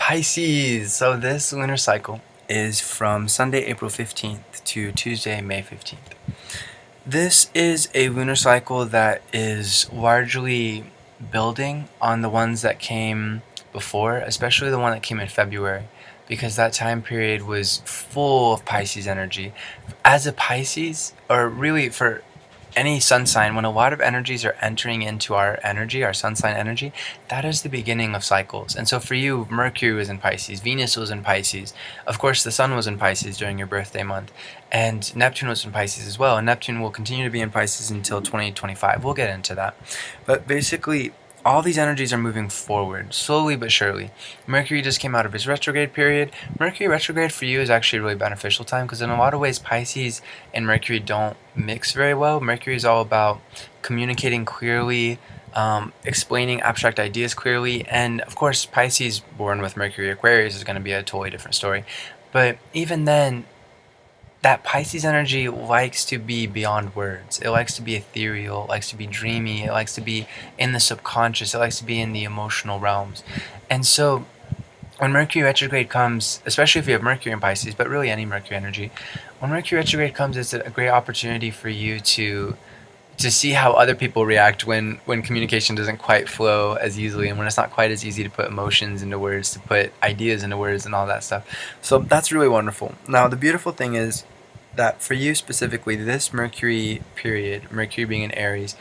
Pisces! So this lunar cycle is from Sunday, April 15th to Tuesday, May 15th. This is a lunar cycle that is largely building on the ones that came before, especially the one that came in February, because that time period was full of Pisces energy. As a Pisces, or really for any sun sign, when a lot of energies are entering into our energy, our sun sign energy, that is the beginning of cycles. And so for you, Mercury was in Pisces, Venus was in Pisces, of course the sun was in Pisces during your birthday month, and Neptune was in Pisces as well. And Neptune will continue to be in Pisces until 2025. We'll get into that. But basically, all these energies are moving forward, slowly but surely. Mercury just came out of his retrograde period. Mercury retrograde for you is actually a really beneficial time because in a lot of ways Pisces and Mercury don't mix very well. Mercury is all about communicating clearly, explaining abstract ideas clearly, and of course Pisces born with Mercury Aquarius is going to be a totally different story. But even then, that Pisces energy likes to be beyond words. It likes to be ethereal, it likes to be dreamy, it likes to be in the subconscious, it likes to be in the emotional realms. And so when Mercury retrograde comes, especially if you have Mercury in Pisces, but really any Mercury energy, when Mercury retrograde comes, it's a great opportunity for you to see how other people react when communication doesn't quite flow as easily and when it's not quite as easy to put emotions into words, to put ideas into words and all that stuff. So that's really wonderful. Now the beautiful thing is that for you specifically, this Mercury period, Mercury being in Aries,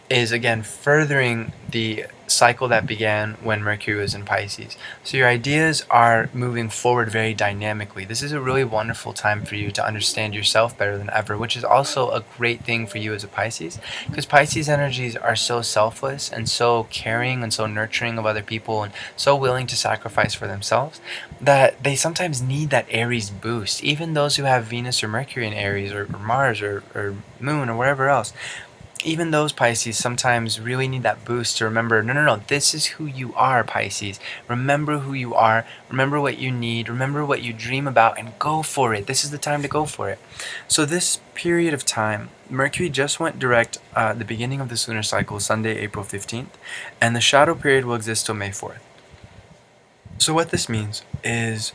is again furthering the cycle that began when Mercury was in Pisces. So your ideas are moving forward very dynamically. This is a really wonderful time for you to understand yourself better than ever, which is also a great thing for you as a Pisces, because Pisces energies are so selfless and so caring and so nurturing of other people and so willing to sacrifice for themselves that they sometimes need that Aries boost. Even those who have Venus or Mercury in Aries or Mars or Moon or wherever else, even those Pisces sometimes really need that boost to remember, no, this is who you are, Pisces. Remember who you are, remember what you need, remember what you dream about, and go for it. This is the time to go for it. So this period of time, Mercury just went direct the beginning of this lunar cycle, Sunday, April 15th, and the shadow period will exist till May 4th. So what this means is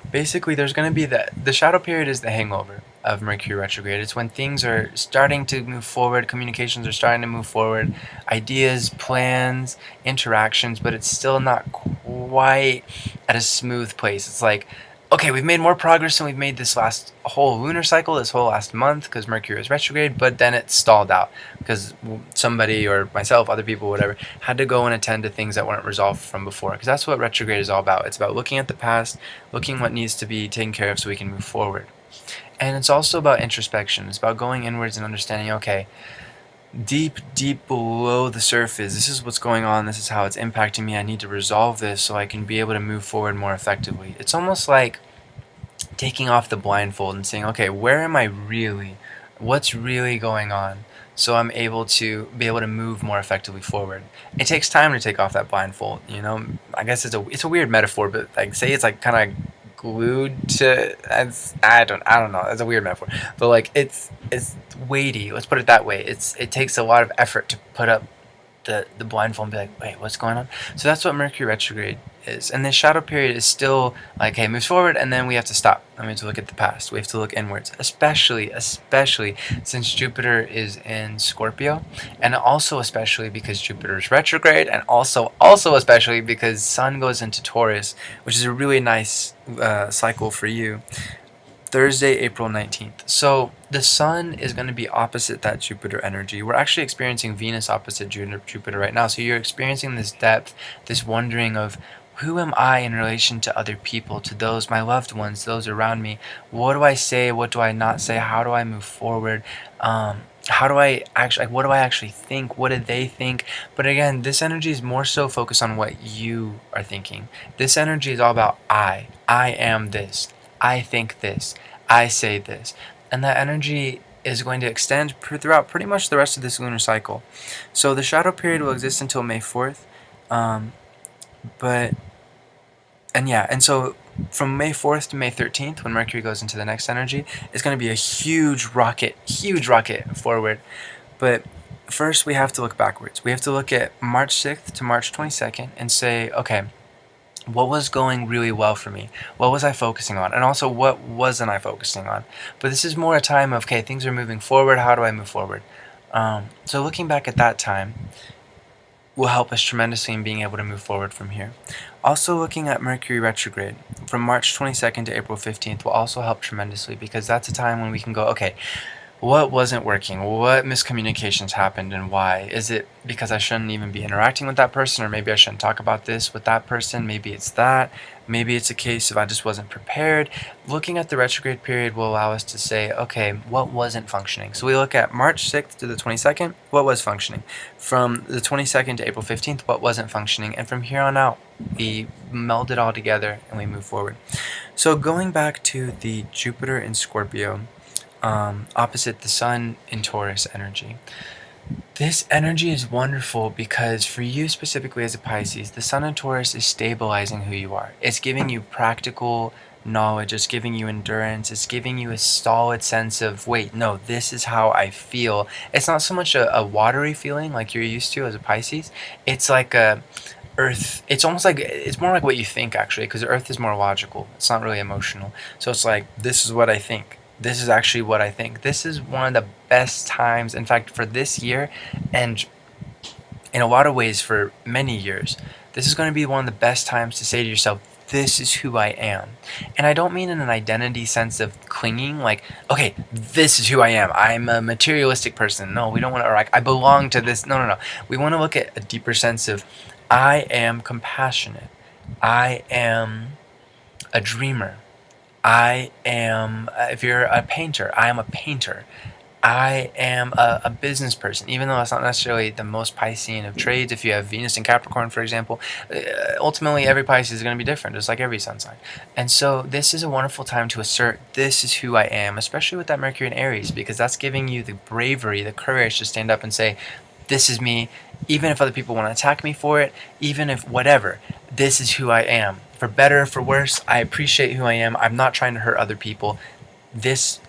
basically there's going to be the shadow period is the hangover of Mercury retrograde. It's when things are starting to move forward, communications are starting to move forward, ideas, plans, interactions, but it's still not quite at a smooth place. It's like, okay, we've made more progress than we've made this last whole lunar cycle, this whole last month, because Mercury was retrograde, but then it stalled out because somebody or myself, other people, whatever, had to go and attend to things that weren't resolved from before. Because that's what retrograde is all about. It's about looking at the past, looking what needs to be taken care of so we can move forward. And it's also about introspection. It's about going inwards and understanding, okay, deep below the surface, this is what's going on, this is how it's impacting me, I need to resolve this so I can be able to move forward more effectively. It's almost like taking off the blindfold and saying, okay, where am I really? What's really going on? So I'm able to move more effectively forward. It takes time to take off that blindfold, you know. I guess it's a weird metaphor, but like say it's like kind of glued to. I don't know. It's a weird metaphor, but like it's weighty. Let's put it that way. It takes a lot of effort to put up the blindfold and be like, wait, what's going on? So that's what Mercury retrograde is. And this shadow period is still like, hey, moves forward, and then we have to stop. I mean, to look at the past. We have to look inwards, especially since Jupiter is in Scorpio, and also especially because Jupiter is retrograde, and also especially because Sun goes into Taurus, which is a really nice cycle for you. Thursday, April 19th. So the Sun is going to be opposite that Jupiter energy. We're actually experiencing Venus opposite Jupiter right now. So you're experiencing this depth, this wondering of who am I in relation to other people, to those, my loved ones, those around me. What do I say? What do I not say? How do I move forward? How do I actually, what do I actually think? What do they think? But again, this energy is more so focused on what you are thinking. This energy is all about I am this. I think this, I say this, and that energy is going to extend throughout pretty much the rest of this lunar cycle. So the shadow period will exist until May 4th, and so from May 4th to May 13th, when Mercury goes into the next energy, it's going to be a huge rocket forward. But first we have to look backwards. We have to look at March 6th to March 22nd and say, okay, What was going really well for me? What was I focusing on? And also, what wasn't I focusing on? But this is more a time of, okay, things are moving forward. How do I move forward? So looking back at that time will help us tremendously in being able to move forward from here. Also, looking at Mercury retrograde from March 22nd to April 15th will also help tremendously, because that's a time when we can go, okay, what wasn't working? What miscommunications happened, and why? Is it because I shouldn't even be interacting with that person, or maybe I shouldn't talk about this with that person? Maybe it's that. Maybe it's a case of I just wasn't prepared. Looking at the retrograde period will allow us to say, okay, what wasn't functioning? So we look at March 6th to the 22nd, what was functioning? From the 22nd to April 15th, what wasn't functioning? And from here on out, we meld it all together and we move forward. So going back to the Jupiter in Scorpio, opposite the Sun in Taurus energy. This energy is wonderful because for you specifically as a Pisces, the Sun in Taurus is stabilizing who you are. It's giving you practical knowledge, it's giving you endurance, it's giving you a solid sense of, wait, no, this is how I feel. It's not so much a watery feeling like you're used to as a Pisces. It's like a earth, it's almost like, it's more like what you think actually, because earth is more logical, it's not really emotional. So it's like, this is what I think, this is actually what I think. This is one of the best times, in fact, for this year, and in a lot of ways for many years, this is going to be one of the best times to say to yourself, this is who I am. And I don't mean in an identity sense of clinging, like, okay, this is who I am, I'm a materialistic person. No, we don't want to, or like, I belong to this. No, no, no. We want to look at a deeper sense of, I am compassionate, I am a dreamer, I am, if you're a painter, I am a painter. I am a business person, even though it's not necessarily the most Piscean of trades. If you have Venus in Capricorn, for example, ultimately every Pisces is going to be different, just like every sun sign. And so this is a wonderful time to assert, this is who I am, especially with that Mercury in Aries, because that's giving you the bravery, the courage to stand up and say, this is me, even if other people want to attack me for it, even if whatever, this is who I am. For better, for worse, I appreciate who I am. I'm not trying to hurt other people. This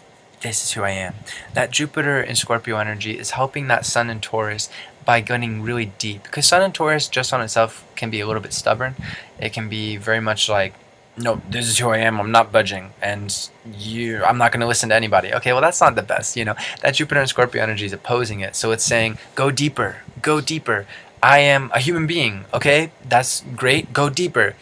is who I am. That Jupiter in Scorpio energy is helping that Sun in Taurus by getting really deep. Because Sun in Taurus just on itself can be a little bit stubborn. It can be very much like, no, this is who I am, I'm not budging, and I'm not going to listen to anybody. Okay, well, that's not the best, you know. That Jupiter in Scorpio energy is opposing it. So it's saying, go deeper, go deeper. I am a human being, okay? That's great, go deeper.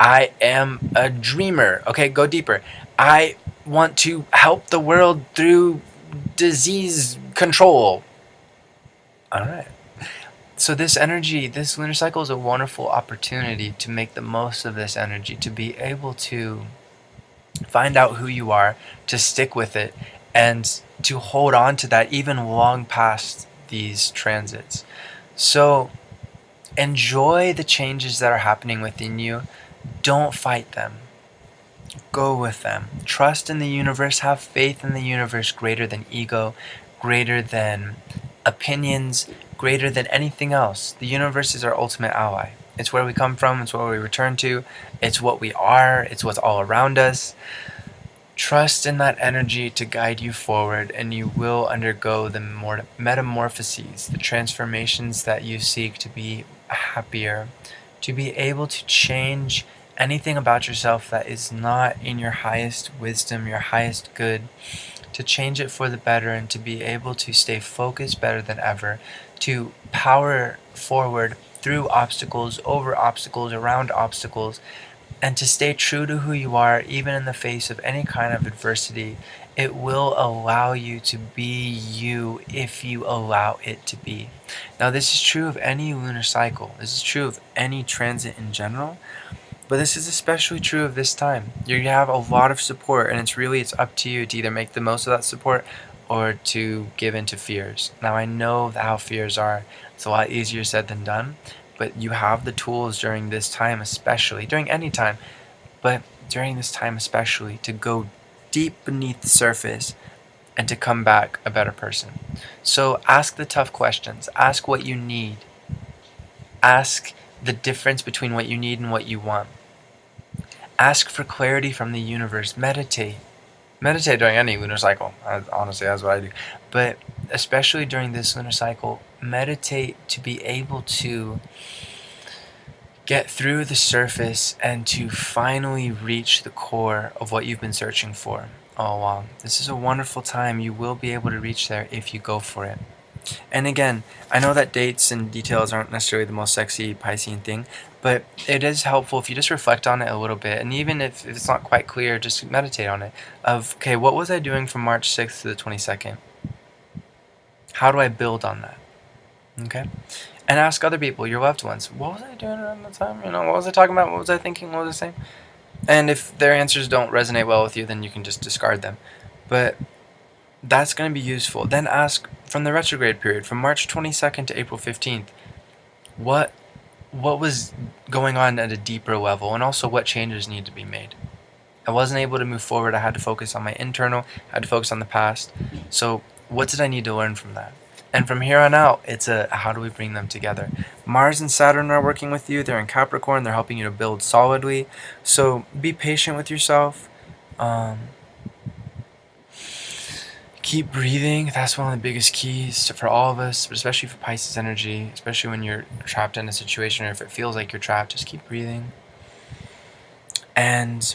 I am a dreamer, okay? Go deeper. I want to help the world through disease control. All right. So this energy, this lunar cycle is a wonderful opportunity to make the most of this energy, to be able to find out who you are, to stick with it, and to hold on to that even long past these transits. So enjoy the changes that are happening within you. Don't fight them. Go with them. Trust in the universe. Have faith in the universe greater than ego, greater than opinions, greater than anything else. The universe is our ultimate ally. It's where we come from. It's where we return to. It's what we are. It's what's all around us. Trust in that energy to guide you forward, and you will undergo the metamorphoses, the transformations that you seek to be happier, to be able to change anything about yourself that is not in your highest wisdom, your highest good, to change it for the better, and to be able to stay focused better than ever, to power forward through obstacles, over obstacles, around obstacles, and to stay true to who you are even in the face of any kind of adversity. It will allow you to be you if you allow it to be. Now, this is true of any lunar cycle. This is true of any transit in general. But this is especially true of this time. You have a lot of support, and it's up to you to either make the most of that support or to give in to fears. Now, I know how fears are. It's a lot easier said than done, but you have the tools during this time, especially during any time, but during this time especially, to go deep beneath the surface and to come back a better person. So ask the tough questions. Ask what you need. Ask the difference between what you need and what you want. Ask for clarity from the universe. Meditate. Meditate during any lunar cycle. Honestly, that's what I do. But especially during this lunar cycle, meditate to be able to get through the surface and to finally reach the core of what you've been searching for all along. This is a wonderful time. You will be able to reach there if you go for it. And again, I know that dates and details aren't necessarily the most sexy Piscean thing, but it is helpful if you just reflect on it a little bit. And even if it's not quite clear, just meditate on it. Okay, what was I doing from March 6th to the 22nd? How do I build on that? Okay? And ask other people, your loved ones, what was I doing around that time? What was I talking about? What was I thinking? What was I saying? And if their answers don't resonate well with you, then you can just discard them. But that's going to be useful. Then ask from the retrograde period, from March 22nd to April 15th, what was going on at a deeper level, and also what changes need to be made. I wasn't able to move forward. I had to focus on my internal, I had to focus on the past. So what did I need to learn from that? And from here on out, it's how do we bring them together? Mars and Saturn are working with you. They're in Capricorn. They're helping you to build solidly. So be patient with yourself. Keep breathing. That's one of the biggest keys for all of us, but especially for Pisces energy, especially when you're trapped in a situation, or if it feels like you're trapped, just keep breathing. And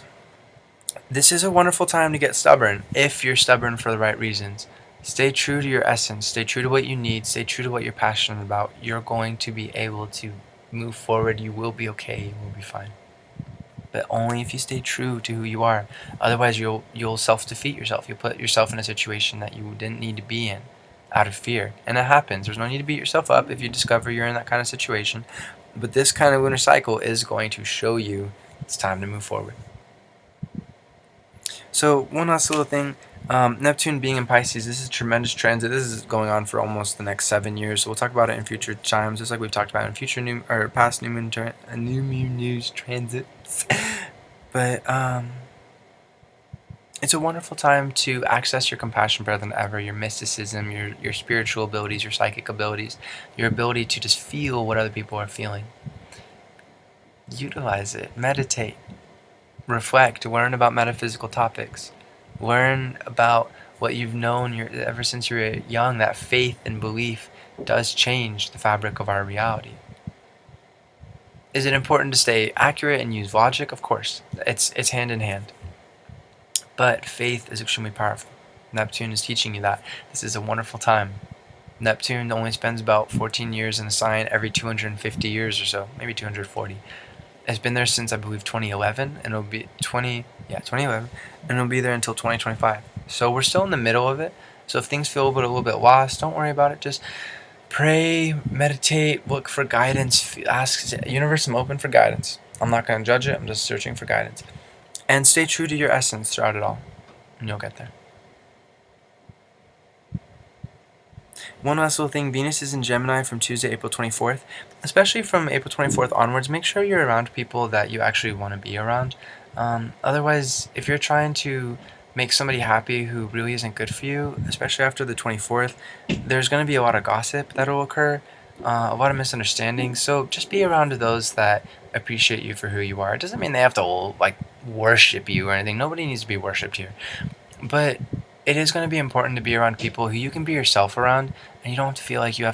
this is a wonderful time to get stubborn, if you're stubborn for the right reasons. Stay true to your essence. Stay true to what you need. Stay true to what you're passionate about. You're going to be able to move forward. You will be okay. You will be fine. But only if you stay true to who you are. Otherwise, you'll self-defeat yourself. You'll put yourself in a situation that you didn't need to be in out of fear. And it happens. There's no need to beat yourself up if you discover you're in that kind of situation. But this kind of lunar cycle is going to show you it's time to move forward. So one last little thing. Neptune being in Pisces, this is a tremendous transit. This is going on for almost the next 7 years. So we'll talk about it in future times, just like we've talked about in future past new moon news transits. But it's a wonderful time to access your compassion better than ever, your mysticism, your spiritual abilities, your psychic abilities, your ability to just feel what other people are feeling. Utilize it. Meditate. Reflect. Learn about metaphysical topics. Learn about what you've known ever since you were young. That faith and belief does change the fabric of our reality. Is it important to stay accurate and use logic? Of course. It's hand in hand. But faith is extremely powerful. Neptune is teaching you that. This is a wonderful time. Neptune only spends about 14 years in a sign every 250 years or so, maybe 240. It's been there since, I believe, 2011, and it'll be 2011, and it'll be there until 2025. So we're still in the middle of it. So if things feel a little bit lost, don't worry about it. Just pray, meditate, look for guidance. Ask the universe, I'm open for guidance. I'm not going to judge it. I'm just searching for guidance. And stay true to your essence throughout it all, and you'll get there. One last little thing, Venus is in Gemini from Tuesday, April 24th. Especially from April 24th onwards, make sure you're around people that you actually want to be around. Otherwise, if you're trying to make somebody happy who really isn't good for you, especially after the 24th, there's going to be a lot of gossip that will occur, a lot of misunderstandings. So just be around those that appreciate you for who you are. It doesn't mean they have to worship you or anything. Nobody needs to be worshipped here. But it is going to be important to be around people who you can be yourself around, and you don't have to feel like you have